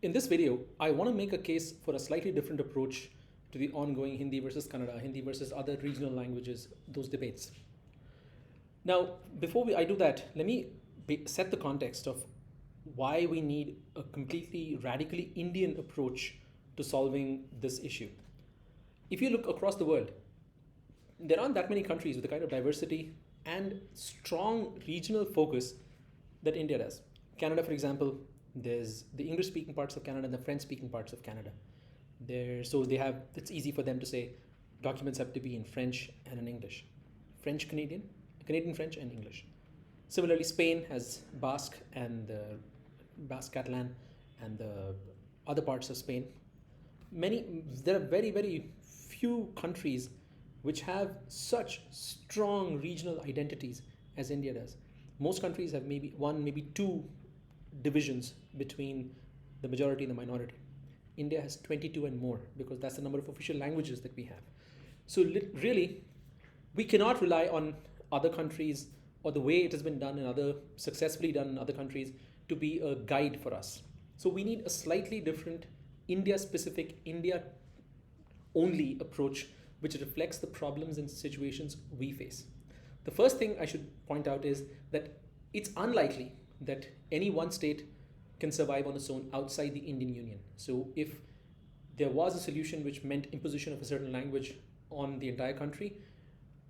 In this video, I want to make a case for a slightly different approach to the ongoing Hindi versus Kannada, Hindi versus other regional languages, those debates. Now, I do that, let me set the context of why we need a completely radically Indian approach to solving this issue. If you look across the world, there aren't that many countries with the kind of diversity and strong regional focus that India does. Canada, for example, there's the English speaking parts of Canada and the French speaking parts of Canada. It's easy for them to say documents have to be in French and in English. French Canadian, Canadian French and English. Similarly, Spain has Basque and the Basque Catalan and the other parts of Spain. There are very, very few countries which have such strong regional identities as India does. Most countries have maybe one, maybe two divisions between the majority and the minority. India has 22 and more because that's the number of official languages that we have. So really, we cannot rely on other countries or the way it has been done successfully done in other countries to be a guide for us. So we need a slightly different India-specific, India-only approach which reflects the problems and situations we face. The first thing I should point out is that it's unlikely that any one state can survive on its own outside the Indian Union. So if there was a solution which meant imposition of a certain language on the entire country,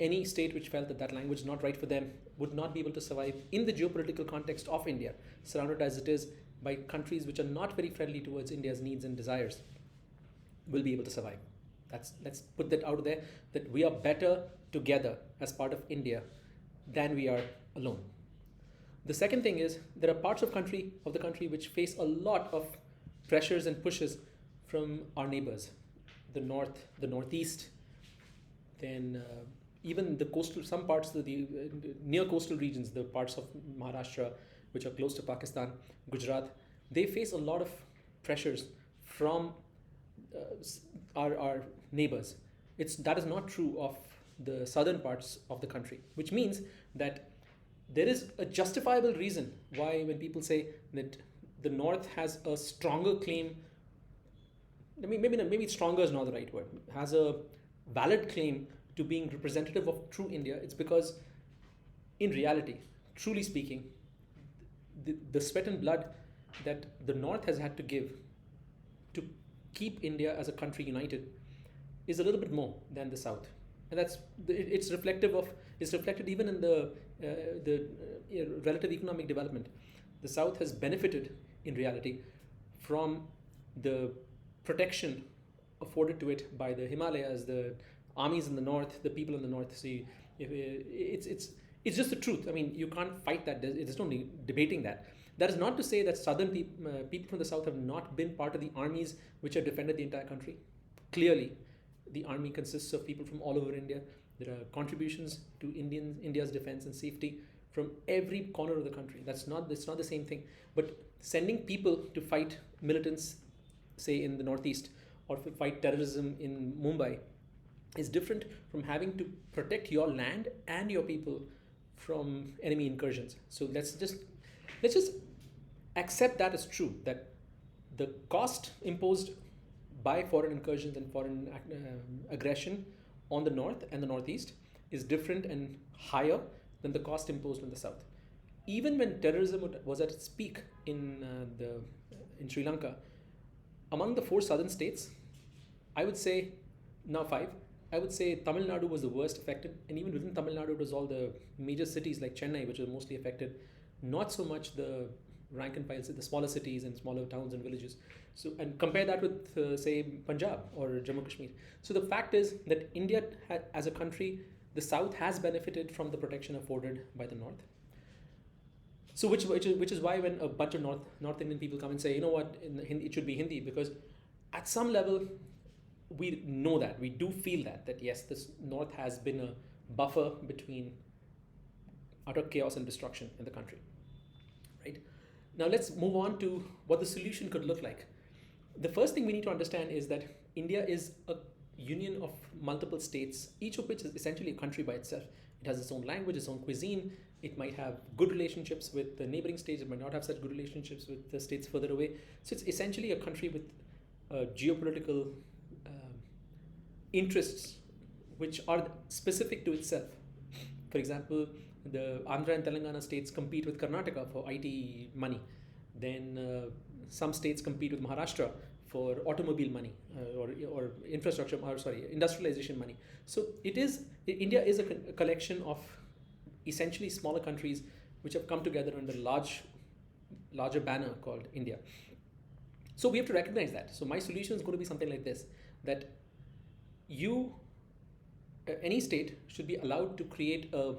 any state which felt that language is not right for them would not be able to survive in the geopolitical context of India, surrounded as it is by countries which are not very friendly towards India's needs and desires, will be able to survive. Let's put that out there, that we are better together as part of India than we are alone. The second thing is there are parts of the country which face a lot of pressures and pushes from our neighbors, the north, the northeast, then even some parts of the near coastal regions, the parts of Maharashtra which are close to Pakistan, Gujarat, they face a lot of pressures from our neighbors. That is not true of the southern parts of the country, which means that there is a justifiable reason why when people say that the north has a stronger claim, maybe stronger is not the right word, has a valid claim to being representative of true India. It's because in reality, truly speaking, the sweat and blood that the north has had to give to keep India as a country united is a little bit more than the south, and it's reflected even in the relative economic development. The south has benefited in reality from the protection afforded to it by the Himalayas, the armies in the north, the people in the north. See, it's just the truth. I mean, you can't fight that. There's no debating that. That is not to say that southern people from the south have not been part of the armies which have defended the entire country. Clearly, the army consists of people from all over India. There are contributions to India's defense and safety from every corner of the country. It's not the same thing. But sending people to fight militants, say in the northeast, or to fight terrorism in Mumbai, is different from having to protect your land and your people from enemy incursions. So let's just accept that as true, that the cost imposed by foreign incursions and foreign aggression on the north and the northeast is different and higher than the cost imposed on the south. Even when terrorism was at its peak in Sri Lanka, among the 4 southern states, I would say, now 5, I would say Tamil Nadu was the worst affected, and even within Tamil Nadu it was all the major cities like Chennai which were mostly affected, not so much the rank and file, the smaller cities and smaller towns and villages. So, and compare that with say Punjab or Jammu Kashmir. So the fact is that India as a country, the south has benefited from the protection afforded by the north. So which is why when a bunch of North Indian people come and say, you know what, it should be Hindi, because at some level we know that, we do feel that yes, this north has been a buffer between utter chaos and destruction in the country, right? Now let's move on to what the solution could look like. The first thing we need to understand is that India is a union of multiple states, each of which is essentially a country by itself. It has its own language, its own cuisine, It might have good relationships with the neighboring states. It might not have such good relationships with the states further away. So it's essentially a country with geopolitical interests which are specific to itself. For example, the Andhra and Telangana states compete with Karnataka for IT money. Then some states compete with Maharashtra for automobile money or infrastructure, or sorry, industrialization money. So India is a collection of essentially smaller countries which have come together under a larger banner called India. So we have to recognize that. So my solution is going to be something like this, that any state should be allowed to create a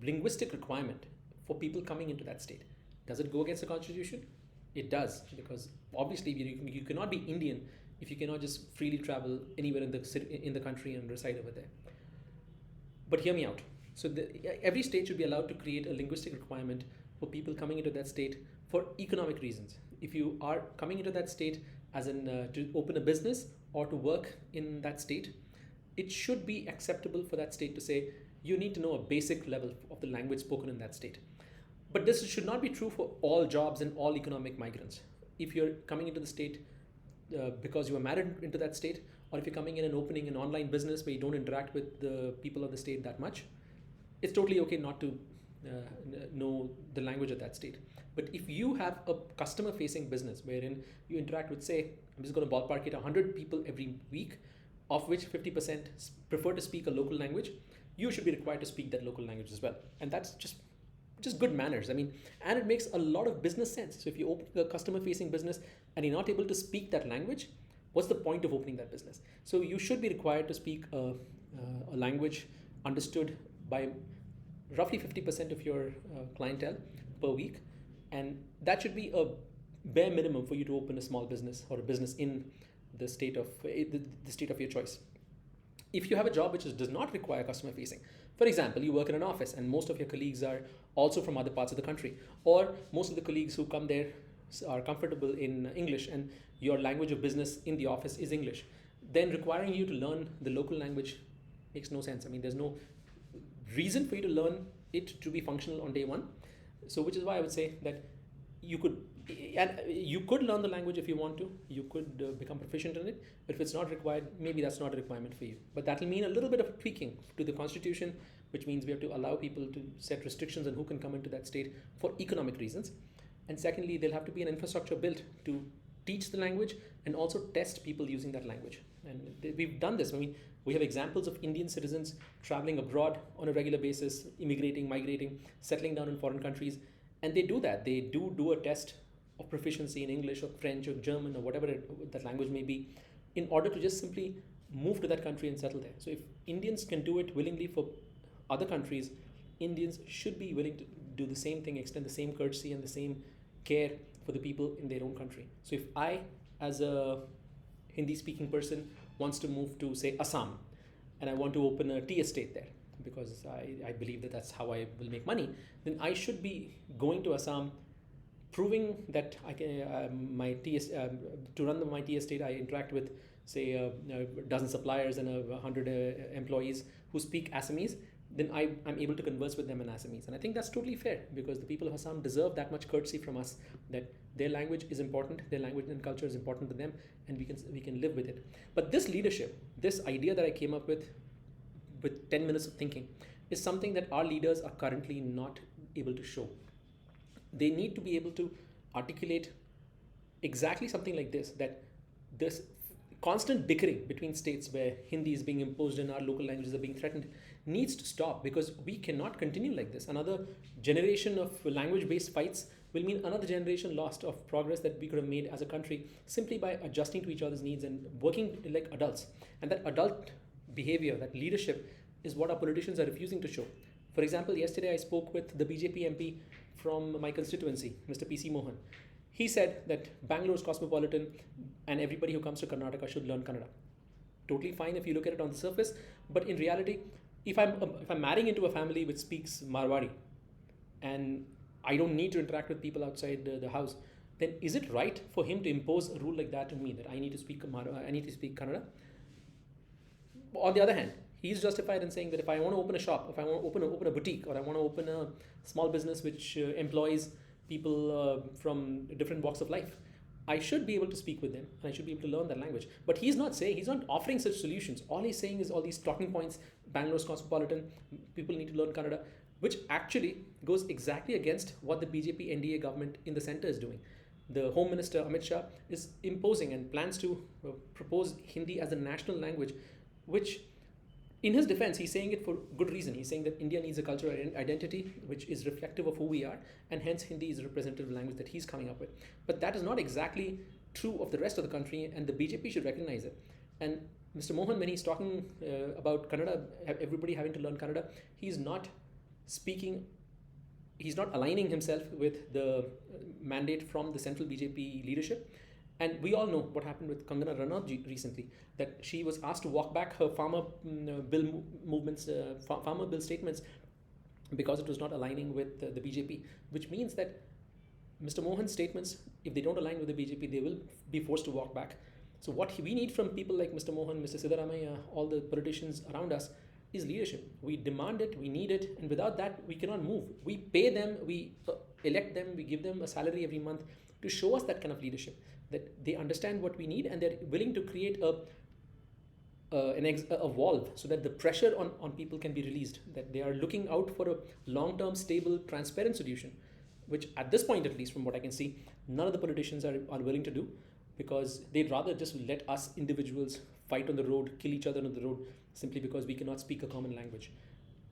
linguistic requirement for people coming into that state. Does it go against the constitution? It does, because obviously you cannot be Indian if you cannot just freely travel anywhere in the country and reside over there. But hear me out. So every state should be allowed to create a linguistic requirement for people coming into that state for economic reasons. If you are coming into that state as in to open a business or to work in that state, it should be acceptable for that state to say you need to know a basic level of the language spoken in that state. But this should not be true for all jobs and all economic migrants. If you're coming into the state because you were married into that state, or if you're coming in and opening an online business where you don't interact with the people of the state that much, it's totally okay not to know the language of that state. But if you have a customer-facing business wherein you interact with, say, I'm just going to ballpark it, 100 people every week, of which 50% prefer to speak a local language, you should be required to speak that local language as well. And that's just good manners. I mean, and it makes a lot of business sense. So if you open a customer-facing business and you're not able to speak that language, what's the point of opening that business? So you should be required to speak a language understood by roughly 50% of your clientele per week. And that should be a bare minimum for you to open a small business or a business in the state of your choice. If you have a job which does not require customer facing, for example, you work in an office and most of your colleagues are also from other parts of the country, or most of the colleagues who come there are comfortable in English and your language of business in the office is English, then requiring you to learn the local language makes no sense. I mean, there's no reason for you to learn it to be functional on day one. So which is why I would say that you could learn the language if you want to. You could become proficient in it, but if it's not required, maybe that's not a requirement for you. But that will mean a little bit of tweaking to the constitution, which means we have to allow people to set restrictions on who can come into that state for economic reasons. And secondly, there'll have to be an infrastructure built to teach the language and also test people using that language. And we've done this. I mean, we have examples of Indian citizens traveling abroad on a regular basis, immigrating, migrating, settling down in foreign countries. And they do that. They do a test of proficiency in English or French or German or whatever that language may be, in order to just simply move to that country and settle there. So if Indians can do it willingly for other countries, Indians should be willing to do the same thing, extend the same courtesy and the same care for the people in their own country. So if I, as a Hindi-speaking person, wants to move to, say, Assam, and I want to open a tea estate there, because I believe that that's how I will make money, then I should be going to Assam, proving that I can to run my tea estate, I interact with, say, a dozen suppliers and 100 employees who speak Assamese. Then I'm able to converse with them in Assamese. And I think that's totally fair, because the people of Assam deserve that much courtesy from us, that their language is important, their language and culture is important to them, and we can live with it. But this leadership, this idea that I came up with 10 minutes of thinking, is something that our leaders are currently not able to show. They need to be able to articulate exactly something like this, that this constant bickering between states where Hindi is being imposed and our local languages are being threatened needs to stop, because we cannot continue like this. Another generation of language-based fights will mean another generation lost of progress that we could have made as a country simply by adjusting to each other's needs and working like adults. And that adult behavior, that leadership, is what our politicians are refusing to show. For example, yesterday I spoke with the BJP MP from my constituency, Mr. PC Mohan. He said that Bangalore is cosmopolitan and everybody who comes to Karnataka should learn Kannada. Totally fine if you look at it on the surface, but in reality, if I'm marrying into a family which speaks Marwari and I don't need to interact with people outside the house, then is it right for him to impose a rule like that on me, that I need to speak Kannada? On the other hand, he's justified in saying that if I want to open a shop, if I want to open a boutique, or I want to open a small business which employs people from different walks of life, I should be able to speak with them and I should be able to learn that language. But he's not offering such solutions. All he's saying is all these talking points: Bangalore's cosmopolitan, people need to learn Kannada, which actually goes exactly against what the BJP NDA government in the center is doing. The Home Minister Amit Shah is imposing and plans to propose Hindi as a national language, which, in his defense, he's saying it for good reason. He's saying that India needs a cultural identity which is reflective of who we are, and hence Hindi is a representative language that he's coming up with. But that is not exactly true of the rest of the country, and the BJP should recognize it. And Mr. Mohan, when he's talking about Kannada, everybody having to learn Kannada, he's not aligning himself with the mandate from the central BJP leadership. And we all know what happened with Kangana Ranaut recently, that she was asked to walk back her farmer bill movements, farmer bill statements, because it was not aligning with the BJP, which means that Mr. Mohan's statements, if they don't align with the BJP, they will be forced to walk back. So what we need from people like Mr. Mohan, Mr. Siddaramaiah, all the politicians around us, is leadership. We demand it, we need it, and without that, we cannot move. We pay them, we elect them, we give them a salary every month to show us that kind of leadership, that they understand what we need and they're willing to create a valve so that the pressure on people can be released, that they are looking out for a long-term, stable, transparent solution, which at this point, at least from what I can see, none of the politicians are willing to do, because they'd rather just let us individuals fight on the road, kill each other on the road, simply because we cannot speak a common language.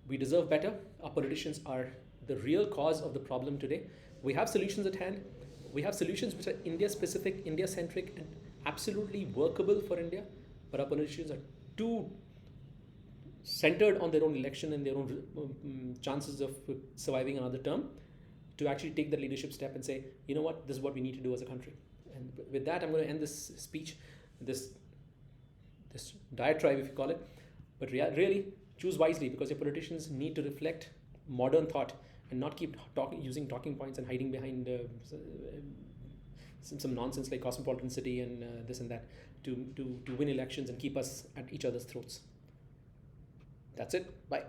We deserve better. Our politicians are the real cause of the problem today. We have solutions at hand. We have solutions which are India-specific, India-centric, and absolutely workable for India, but our politicians are too centered on their own election and their own chances of surviving another term to actually take the leadership step and say, you know what, this is what we need to do as a country. And with that, I'm going to end this speech, this diatribe, if you call it. But really, choose wisely, because your politicians need to reflect modern thought and not keep using talking points and hiding behind some nonsense like cosmopolitan city and this and that to win elections and keep us at each other's throats. That's it. Bye.